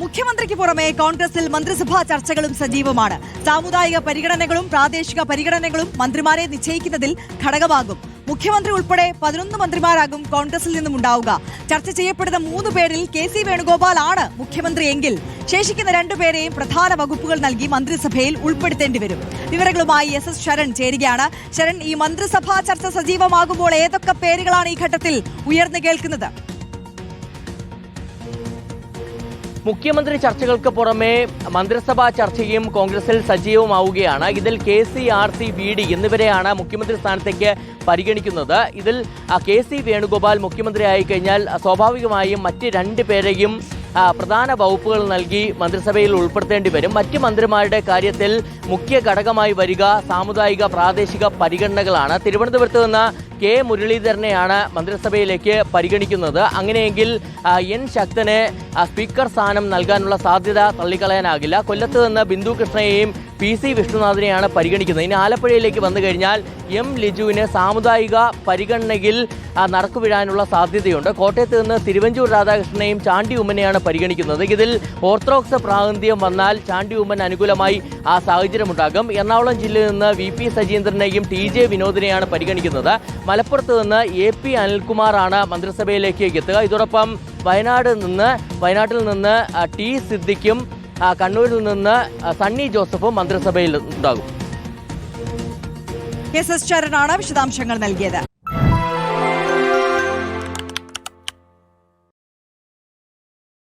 മുഖ്യമന്ത്രിക്ക് പുറമെ കോൺഗ്രസിൽ മന്ത്രിസഭാ ചർച്ചകളും സജീവമാണ്. സാമുദായിക പരിഗണനകളും പ്രാദേശിക പരിഗണനകളും മന്ത്രിമാരെ നിശ്ചയിക്കുന്നതിൽ ഘടകമാകും. മുഖ്യമന്ത്രി ഉൾപ്പെടെ 11 മന്ത്രിമാരാകും കോൺഗ്രസിൽ നിന്നും ഉണ്ടാവുക. ചർച്ച ചെയ്യപ്പെടുന്ന 3 പേരിൽ KC വേണുഗോപാൽ ആണ് മുഖ്യമന്ത്രി എങ്കിൽ ശേഷിക്കുന്ന 2 പേരെയും പ്രധാന വകുപ്പുകൾ നൽകി മന്ത്രിസഭയിൽ ഉൾപ്പെടുത്തേണ്ടി വരും. വിവരങ്ങളുമായി SS ശരൺ ചേരുകയാണ്. ശരൺ, ഈ മന്ത്രിസഭാ ചർച്ച സജീവമാകുമ്പോൾ ഏതൊക്കെ പേരുകളാണ് ഈ ഘട്ടത്തിൽ ഉയർന്നു കേൾക്കുന്നത്? മുഖ്യമന്ത്രി ചർച്ചകൾക്ക് പുറമെ മന്ത്രിസഭാ ചർച്ചയും കോൺഗ്രസിൽ സജീവമാവുകയാണ്. ഇതിൽ KC, RC, BD എന്നിവരെയാണ് മുഖ്യമന്ത്രി സ്ഥാനത്തേക്ക് പരിഗണിക്കുന്നത്. ഇതിൽ KC വേണുഗോപാൽ മുഖ്യമന്ത്രിയായി കഴിഞ്ഞാൽ സ്വാഭാവികമായും മറ്റ് 2 പേരെയും പ്രധാന വകുപ്പുകൾ നൽകി മന്ത്രിസഭയിൽ ഉൾപ്പെടുത്തേണ്ടി വരും. മറ്റ് മന്ത്രിമാരുടെ കാര്യത്തിൽ മുഖ്യ ഘടകമായി വരിക സാമുദായിക പ്രാദേശിക പരിഗണനകളാണ്. തിരുവനന്തപുരത്ത് നിന്ന് K മുരളീധരനെയാണ് മന്ത്രിസഭയിലേക്ക് പരിഗണിക്കുന്നത്. അങ്ങനെയെങ്കിൽ N ശക്തന് സ്പീക്കർ സ്ഥാനം നൽകാനുള്ള സാധ്യത തള്ളിക്കളയാനാകില്ല. കൊല്ലത്ത് നിന്ന് ബിന്ദു കൃഷ്ണയെയും PC വിഷ്ണുനാഥിനെയാണ് പരിഗണിക്കുന്നത്. ഇനി ആലപ്പുഴയിലേക്ക് വന്നു കഴിഞ്ഞാൽ M ലിജുവിന് സാമുദായിക പരിഗണനയിൽ നറുക്കുവീഴാനുള്ള സാധ്യതയുണ്ട്. കോട്ടയത്ത് നിന്ന് തിരുവഞ്ചൂർ രാധാകൃഷ്ണനെയും ചാണ്ടി ഉമ്മനെയാണ് പരിഗണിക്കുന്നത്. ഇതിൽ ഓർത്തഡോക്സ് പ്രാതിനിധ്യം വന്നാൽ ചാണ്ടി ഉമ്മൻ അനുകൂലമായി ആ സാഹചര്യമുണ്ടാകും. എറണാകുളം ജില്ലയിൽ നിന്ന് VP സജീന്ദ്രനെയും TJ വിനോദിനെയാണ് പരിഗണിക്കുന്നത്. മലപ്പുറത്ത് നിന്ന് AP അനിൽകുമാറാണ് മന്ത്രിസഭയിലേക്ക് എത്തുക. ഇതോടൊപ്പം വയനാട്ടിൽ നിന്ന് T സിദ്ദിഖും കണ്ണൂരിൽ നിന്ന് സണ്ണി ജോസഫും മന്ത്രിസഭയിൽ ഉണ്ടാകും. SS ശരണാണ് വിശദാംശങ്ങൾ നൽകിയത്.